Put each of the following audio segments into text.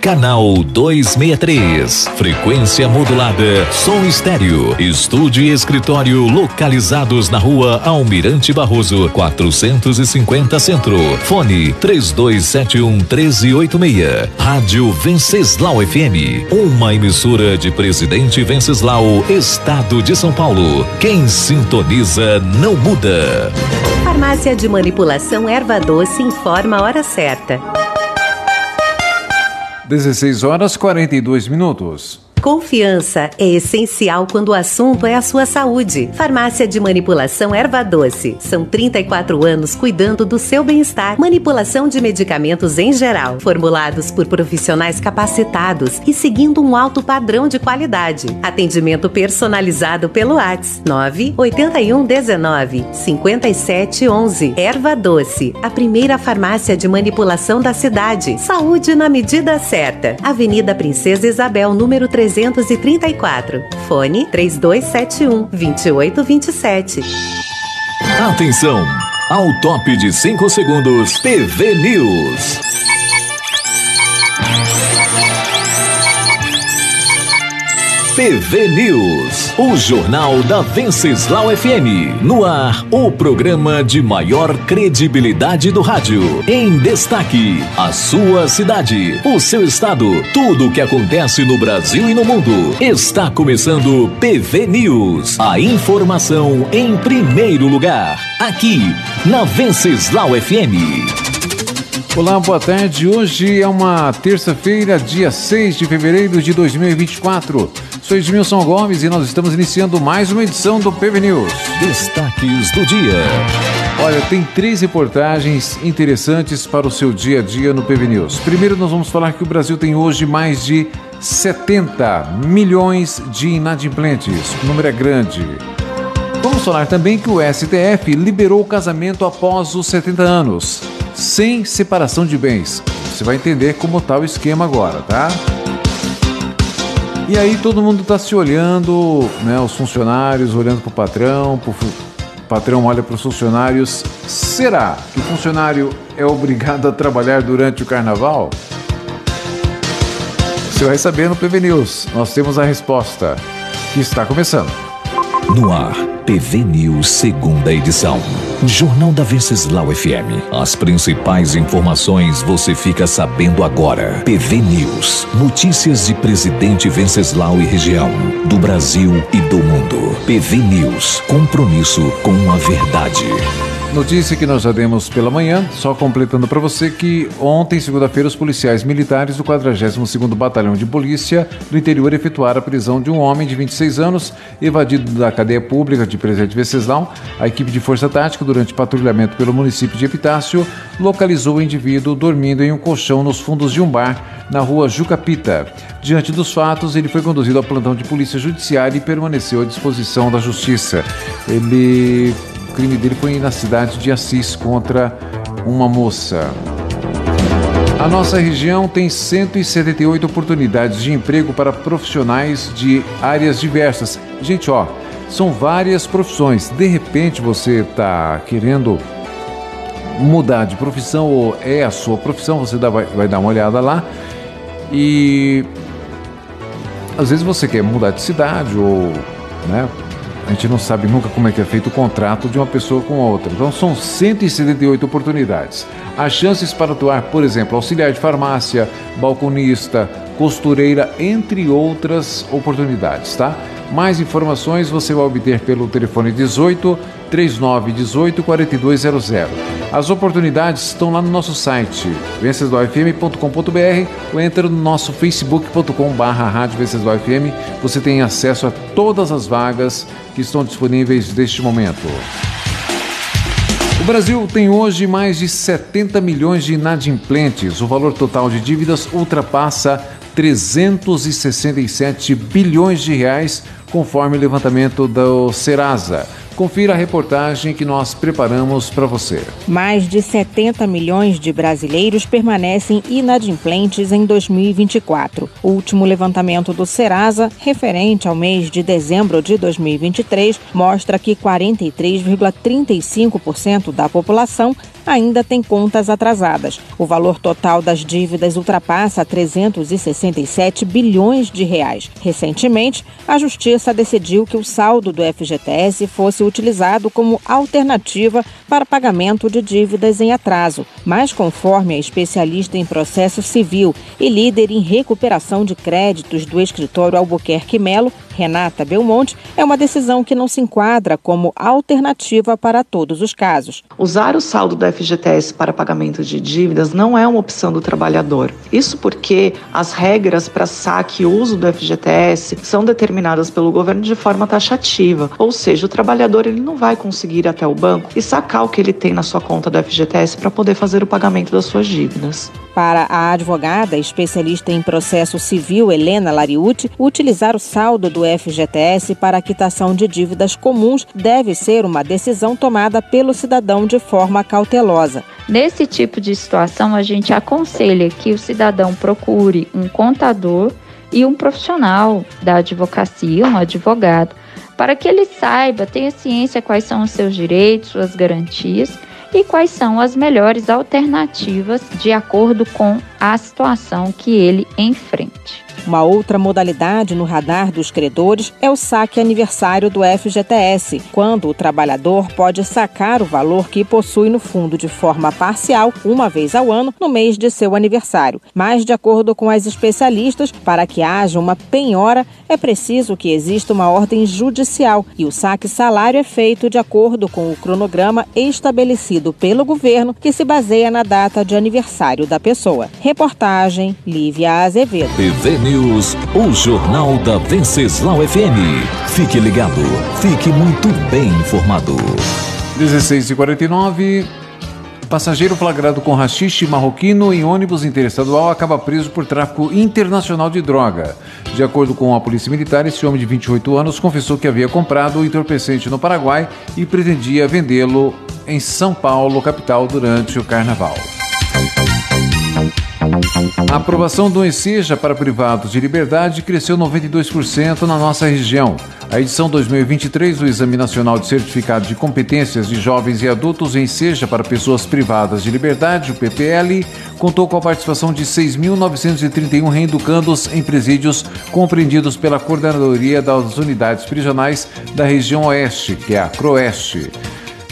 Canal 263, frequência modulada, som estéreo, estúdio e escritório localizados na rua Almirante Barroso, 450 Centro. Fone 3271-1386. Rádio Venceslau FM, uma emissora de Presidente Venceslau, Estado de São Paulo. Quem sintoniza não muda. Farmácia de Manipulação Erva Doce informa a hora certa. 16h42. Confiança é essencial quando o assunto é a sua saúde. Farmácia de Manipulação Erva Doce. São 34 anos cuidando do seu bem-estar. Manipulação de medicamentos em geral, formulados por profissionais capacitados e seguindo um alto padrão de qualidade. Atendimento personalizado pelo WhatsApp 981195711. Erva Doce, a primeira farmácia de manipulação da cidade. Saúde na medida certa. Avenida Princesa Isabel, número 334. Fone 3271-2827. Atenção! Ao top de 5 segundos, PV News. PV News, o jornal da Venceslau FM. No ar, o programa de maior credibilidade do rádio. Em destaque, a sua cidade, o seu estado, tudo o que acontece no Brasil e no mundo. Está começando PV News, a informação em primeiro lugar, aqui na Venceslau FM. Olá, boa tarde. Hoje é uma terça-feira, dia 6 de fevereiro de 2024. Sou Edmilson Gomes e nós estamos iniciando mais uma edição do PV News. Destaques do dia. Olha, tem 3 reportagens interessantes para o seu dia a dia no PV News. Primeiro, nós vamos falar que o Brasil tem hoje mais de 70 milhões de inadimplentes. O número é grande. Vamos falar também que o STF liberou o casamento após os 70 anos, sem separação de bens. Você vai entender como está o esquema agora, tá? E aí todo mundo está se olhando, né? Os funcionários olhando para o patrão olha para os funcionários. Será que o funcionário é obrigado a trabalhar durante o carnaval? Você vai saber no PV News. Nós temos a resposta, que está começando. No ar, PV News, segunda edição. O Jornal da Venceslau FM. As principais informações você fica sabendo agora. PV News. Notícias de Presidente Venceslau e região, do Brasil e do mundo. PV News. Compromisso com a verdade. Notícia que nós já demos pela manhã, só completando para você que ontem, segunda-feira, os policiais militares do 42º Batalhão de Polícia do interior efetuaram a prisão de um homem de 26 anos, evadido da cadeia pública de Presidente Venceslau. A equipe de Força Tática, durante patrulhamento pelo município de Epitácio, localizou o indivíduo dormindo em um colchão nos fundos de um bar na rua Jucapita. Diante dos fatos, ele foi conduzido ao plantão de polícia judiciária e permaneceu à disposição da justiça. O crime dele foi na cidade de Assis contra uma moça. A nossa região tem 178 oportunidades de emprego para profissionais de áreas diversas. Gente, são várias profissões. De repente você está querendo mudar de profissão ou é a sua profissão, você vai dar uma olhada lá. E às vezes você quer mudar de cidade ou, né? A gente não sabe nunca como é que é feito o contrato de uma pessoa com outra. Então são 178 oportunidades. As chances para atuar, por exemplo, auxiliar de farmácia, balconista, costureira, entre outras oportunidades, tá? Mais informações você vai obter pelo telefone 18 3918 4200. As oportunidades estão lá no nosso site vencesdaufm.com.br ou entra no nosso facebook.com/Rádio Venceslau FM. Você tem acesso a todas as vagas que estão disponíveis neste momento. O Brasil tem hoje mais de 70 milhões de inadimplentes. O valor total de dívidas ultrapassa 367 bilhões de reais, conforme o levantamento do Serasa. Confira a reportagem que nós preparamos para você. Mais de 70 milhões de brasileiros permanecem inadimplentes em 2024. O último levantamento do Serasa, referente ao mês de dezembro de 2023, mostra que 43,35% da população ainda tem contas atrasadas. O valor total das dívidas ultrapassa 367 bilhões de reais. Recentemente, a Justiça decidiu que o saldo do FGTS fosse utilizado como alternativa para pagamento de dívidas em atraso. Mas, conforme a especialista em processo civil e líder em recuperação de créditos do escritório Albuquerque Melo, Renata Belmonte, é uma decisão que não se enquadra como alternativa para todos os casos. Usar o saldo do FGTS para pagamento de dívidas não é uma opção do trabalhador. Isso porque as regras para saque e uso do FGTS são determinadas pelo governo de forma taxativa, ou seja, o trabalhador ele não vai conseguir ir até o banco e sacar o que ele tem na sua conta do FGTS para poder fazer o pagamento das suas dívidas. Para a advogada especialista em processo civil Helena Lariuti, utilizar o saldo do FGTS para a quitação de dívidas comuns deve ser uma decisão tomada pelo cidadão de forma cautelosa. Nesse tipo de situação, a gente aconselha que o cidadão procure um contador e um profissional da advocacia, um advogado, para que ele saiba, tenha ciência quais são os seus direitos, suas garantias e quais são as melhores alternativas de acordo com a situação que ele enfrente. Uma outra modalidade no radar dos credores é o saque aniversário do FGTS, quando o trabalhador pode sacar o valor que possui no fundo de forma parcial, uma vez ao ano, no mês de seu aniversário. Mas, de acordo com as especialistas, para que haja uma penhora, é preciso que exista uma ordem judicial e o saque salário é feito de acordo com o cronograma estabelecido pelo governo, que se baseia na data de aniversário da pessoa. Reportagem Lívia Azevedo. TV News, o Jornal da Venceslau FM. Fique ligado, fique muito bem informado. 16h49. Passageiro flagrado com haxixe marroquino em ônibus interestadual acaba preso por tráfico internacional de droga. De acordo com a Polícia Militar, esse homem de 28 anos confessou que havia comprado o entorpecente no Paraguai e pretendia vendê-lo em São Paulo, capital, durante o Carnaval. A aprovação do Enseja para privados de liberdade cresceu 92% na nossa região. A edição 2023 do Exame Nacional de Certificado de Competências de Jovens e Adultos Enseja para Pessoas Privadas de Liberdade, o PPL, contou com a participação de 6.931 reeducandos em presídios compreendidos pela Coordenadoria das Unidades Prisionais da Região Oeste, que é a CROEST.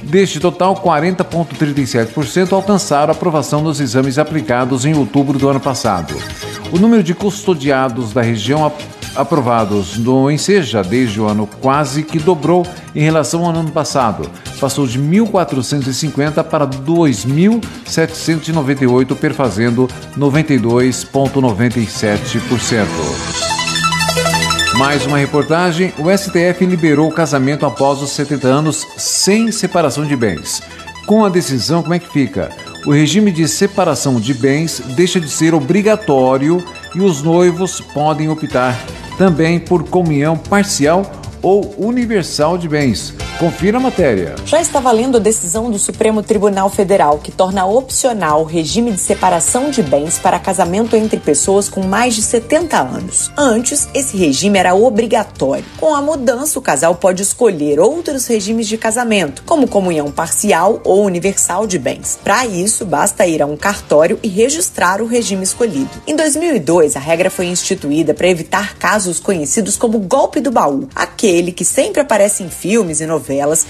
Deste total, 40,37% alcançaram a aprovação nos exames aplicados em outubro do ano passado. O número de custodiados da região aprovados no Enseja desde o ano quase que dobrou em relação ao ano passado. Passou de 1.450 para 2.798, perfazendo 92,97%. Mais uma reportagem, o STF liberou o casamento após os 70 anos sem separação de bens. Com a decisão, como é que fica? O regime de separação de bens deixa de ser obrigatório e os noivos podem optar também por comunhão parcial ou universal de bens. Confira a matéria. Já está valendo a decisão do Supremo Tribunal Federal, que torna opcional o regime de separação de bens para casamento entre pessoas com mais de 70 anos. Antes, esse regime era obrigatório. Com a mudança, o casal pode escolher outros regimes de casamento, como comunhão parcial ou universal de bens. Para isso, basta ir a um cartório e registrar o regime escolhido. Em 2002, a regra foi instituída para evitar casos conhecidos como golpe do baú, aquele que sempre aparece em filmes e novelas,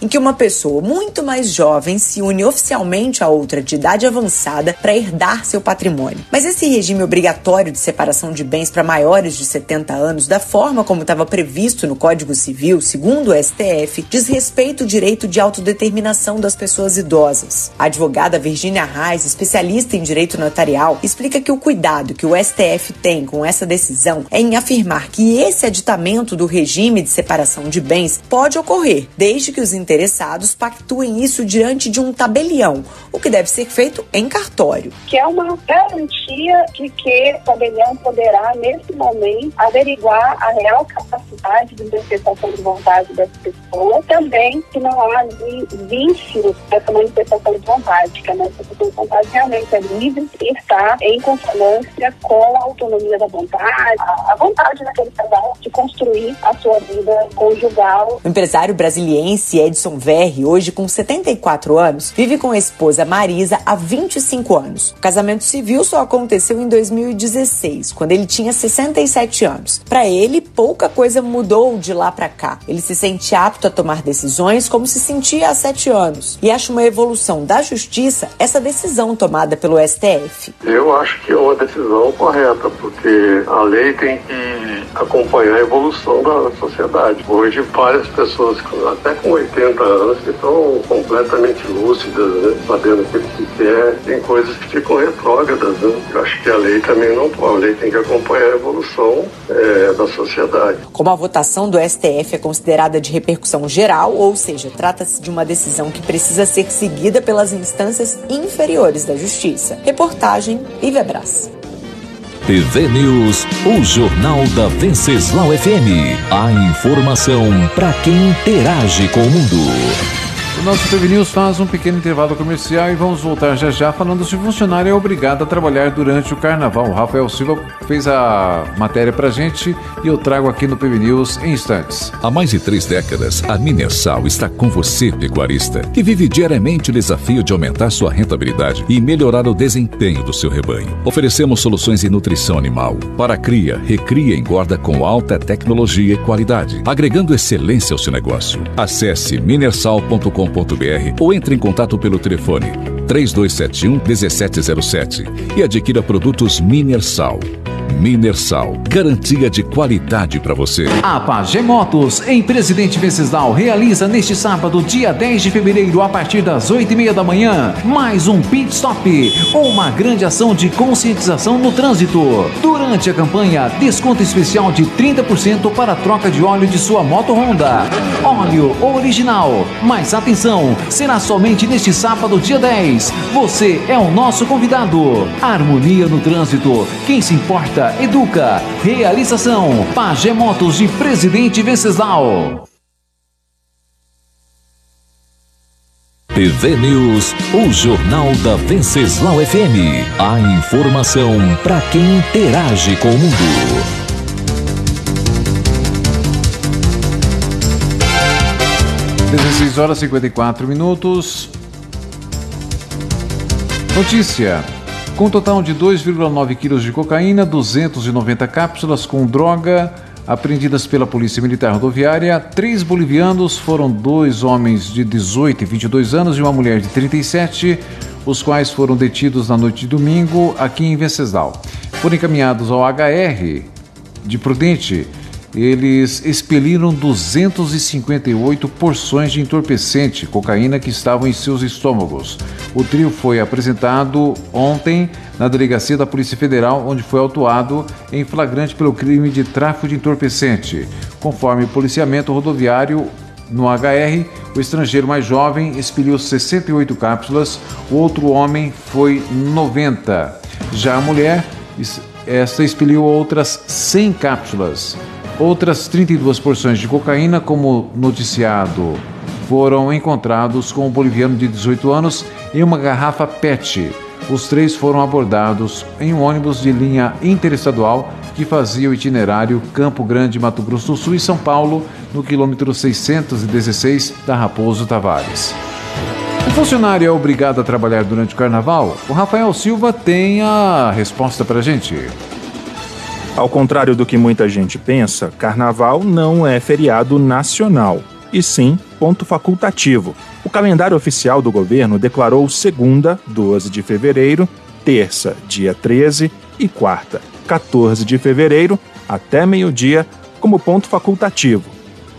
em que uma pessoa muito mais jovem se une oficialmente a outra de idade avançada para herdar seu patrimônio. Mas esse regime obrigatório de separação de bens para maiores de 70 anos, da forma como estava previsto no Código Civil, segundo o STF, diz respeito ao direito de autodeterminação das pessoas idosas. A advogada Virginia Reis, especialista em direito notarial, explica que o cuidado que o STF tem com essa decisão é em afirmar que esse aditamento do regime de separação de bens pode ocorrer, desde desde que os interessados pactuem isso diante de um tabelião, o que deve ser feito em cartório. Que é uma garantia de que o tabelião poderá, nesse momento, averiguar a real capacidade de manifestação de vontade dessa pessoa, também que não há vício dessa manifestação de vontade, que a manifestação de vontade realmente é livre e está em consonância com a autonomia da vontade, a vontade daquele casal de construir a sua vida conjugal. O empresário brasiliense Edson Verri, hoje com 74 anos, vive com a esposa Marisa há 25 anos. O casamento civil só aconteceu em 2016, quando ele tinha 67 anos. Para ele, pouca coisa mudou de lá para cá. Ele se sente apto a tomar decisões como se sentia há 7 anos e acha uma evolução da justiça essa decisão tomada pelo STF. Eu acho que é uma decisão correta, porque a lei tem que acompanhar a evolução da sociedade. Hoje, várias pessoas, até com 80 anos, que estão completamente lúcidas, né? Sabendo o que quer, tem coisas que ficam retrógradas, né? Eu acho que a lei também não pode. A lei tem que acompanhar a evolução da sociedade. Como a votação do STF é considerada de repercussão geral, ou seja, trata-se de uma decisão que precisa ser seguida pelas instâncias inferiores da Justiça. Reportagem Lívia Brás. TV News, o Jornal da Venceslau FM. A informação para quem interage com o mundo. O nosso TV News faz um pequeno intervalo comercial e vamos voltar já falando se o funcionário é obrigado a trabalhar durante o carnaval. O Rafael Silva fez a matéria pra gente e eu trago aqui no TV News em instantes. Há mais de 3 décadas, a Minersal está com você, pecuarista, que vive diariamente o desafio de aumentar sua rentabilidade e melhorar o desempenho do seu rebanho. Oferecemos soluções em nutrição animal para cria, recria e engorda com alta tecnologia e qualidade, agregando excelência ao seu negócio. Acesse minersal.com.br ou entre em contato pelo telefone 3271-1707 e adquira produtos Minersal. Minersal, garantia de qualidade para você. A Pajé Motos, em Presidente Venceslau, realiza neste sábado, dia 10 de fevereiro, a partir das 8h30 da manhã, mais um pit stop, uma grande ação de conscientização no trânsito. Durante a campanha, desconto especial de 30% para a troca de óleo de sua moto Honda. Óleo original. Mas atenção, será somente neste sábado, dia 10. Você é o nosso convidado. Harmonia no trânsito. Quem se importa, educa. Realização Pajé Motos de Presidente Venceslau. TV News, o Jornal da Venceslau FM. A informação para quem interage com o mundo. 16h54. Notícia. Com total de 2,9 quilos de cocaína, 290 cápsulas com droga apreendidas pela Polícia Militar Rodoviária, 3 bolivianos, foram 2 homens de 18 e 22 anos e uma mulher de 37, os quais foram detidos na noite de domingo aqui em Venceslau. Foram encaminhados ao HR de Prudente. Eles expeliram 258 porções de entorpecente, cocaína, que estavam em seus estômagos. O trio foi apresentado ontem na delegacia da Polícia Federal, onde foi autuado em flagrante pelo crime de tráfico de entorpecente. Conforme o policiamento rodoviário no HR, o estrangeiro mais jovem expeliu 68 cápsulas, o outro homem foi 90. Já a mulher, esta expeliu outras 100 cápsulas. Outras 32 porções de cocaína, como noticiado, foram encontrados com o boliviano de 18 anos em uma garrafa PET. Os 3 foram abordados em um ônibus de linha interestadual que fazia o itinerário Campo Grande, Mato Grosso do Sul e São Paulo, no quilômetro 616 da Raposo Tavares. O funcionário é obrigado a trabalhar durante o carnaval? O Rafael Silva tem a resposta para a gente. Ao contrário do que muita gente pensa, carnaval não é feriado nacional, e sim ponto facultativo. O calendário oficial do governo declarou segunda, 12 de fevereiro, terça, dia 13 e quarta, 14 de fevereiro, até meio-dia, como ponto facultativo.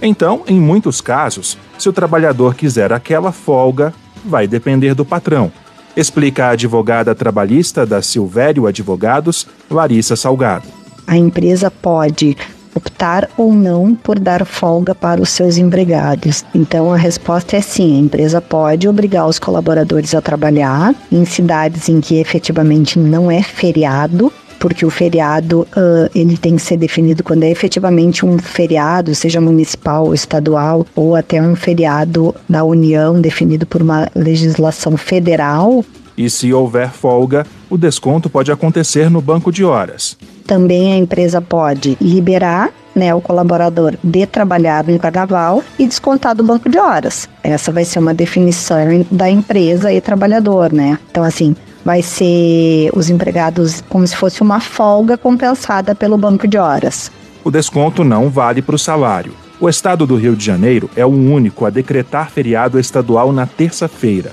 Então, em muitos casos, se o trabalhador quiser aquela folga, vai depender do patrão. Explica a advogada trabalhista da Silvério Advogados, Larissa Salgado. A empresa pode optar ou não por dar folga para os seus empregados. Então a resposta é sim, a empresa pode obrigar os colaboradores a trabalhar em cidades em que efetivamente não é feriado, porque o feriado ele tem que ser definido quando é efetivamente um feriado, seja municipal ou estadual, ou até um feriado da União definido por uma legislação federal. E se houver folga, o desconto pode acontecer no banco de horas. Também a empresa pode liberar, o colaborador de trabalhar no carnaval e descontar do banco de horas. Essa vai ser uma definição da empresa e trabalhador, Então, assim, vai ser os empregados como se fosse uma folga compensada pelo banco de horas. O desconto não vale para o salário. O estado do Rio de Janeiro é o único a decretar feriado estadual na terça-feira.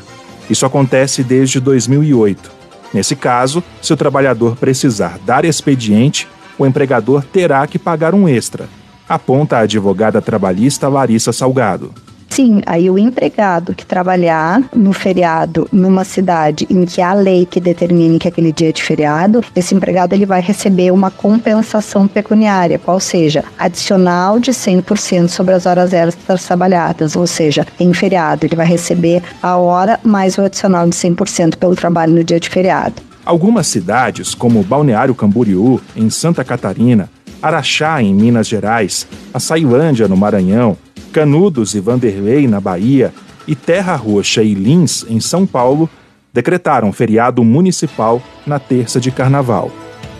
Isso acontece desde 2008. Nesse caso, se o trabalhador precisar dar expediente, o empregador terá que pagar um extra, aponta a advogada trabalhista Larissa Salgado. Sim, aí o empregado que trabalhar no feriado numa cidade em que há lei que determine que aquele dia é de feriado, esse empregado ele vai receber uma compensação pecuniária, qual seja, adicional de 100% sobre as horas extras trabalhadas, ou seja, em feriado ele vai receber a hora mais o adicional de 100% pelo trabalho no dia de feriado. Algumas cidades, como Balneário Camboriú, em Santa Catarina, Araxá, em Minas Gerais, Açailândia, no Maranhão, Canudos e Vanderlei, na Bahia, e Terra Roxa e Lins, em São Paulo, decretaram feriado municipal na terça de carnaval.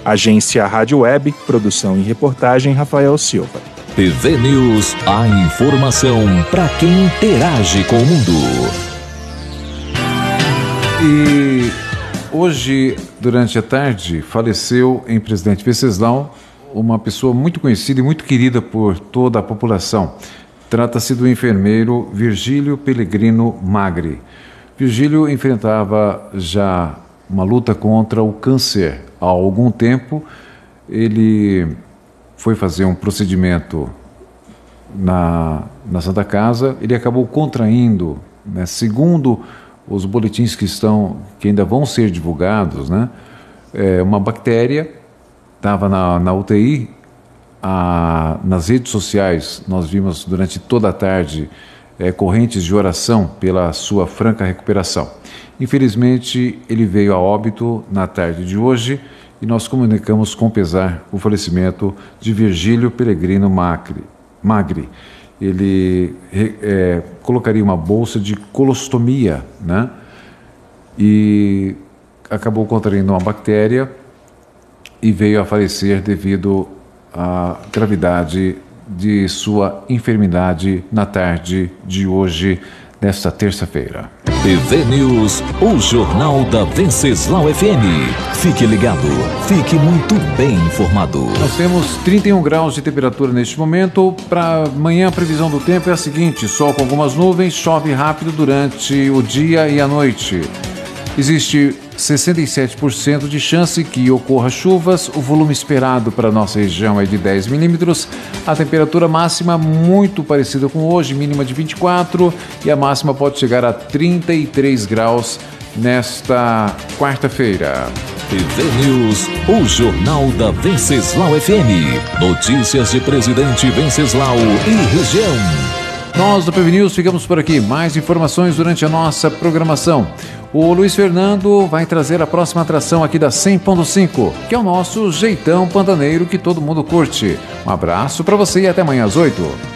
Agência Rádio Web, produção e reportagem Rafael Silva. PV News, a informação para quem interage com o mundo. E hoje, durante a tarde, faleceu em Presidente Venceslau uma pessoa muito conhecida e muito querida por toda a população. Trata-se do enfermeiro Virgílio Pellegrino Magri. Virgílio enfrentava já uma luta contra o câncer. Há algum tempo, ele foi fazer um procedimento na Santa Casa. Ele acabou contraindo, segundo os boletins que ainda vão ser divulgados, uma bactéria. Estava na UTI. Nas redes sociais nós vimos durante toda a tarde correntes de oração pela sua franca recuperação. Infelizmente ele veio a óbito na tarde de hoje e nós comunicamos com pesar o falecimento de Virgílio Pellegrino Magri. Ele colocaria uma bolsa de colostomia, e acabou contraindo uma bactéria e veio a falecer devido a gravidade de sua enfermidade na tarde de hoje, nesta terça-feira. PV News, o jornal da Venceslau FM. Fique ligado, fique muito bem informado. Nós temos 31 graus de temperatura neste momento. Para amanhã a previsão do tempo é a seguinte: sol com algumas nuvens, chove rápido durante o dia e a noite. Existe 67% de chance que ocorra chuvas. O volume esperado para a nossa região é de 10 milímetros. A temperatura máxima muito parecida com hoje, mínima de 24, e a máxima pode chegar a 33 graus nesta quarta-feira. PV News, o jornal da Venceslau FM. Notícias de Presidente Venceslau e região. Nós do PV News ficamos por aqui. Mais informações durante a nossa programação. O Luiz Fernando vai trazer a próxima atração aqui da 100.5, que é o nosso jeitão pantaneiro que todo mundo curte. Um abraço para você e até amanhã às 8.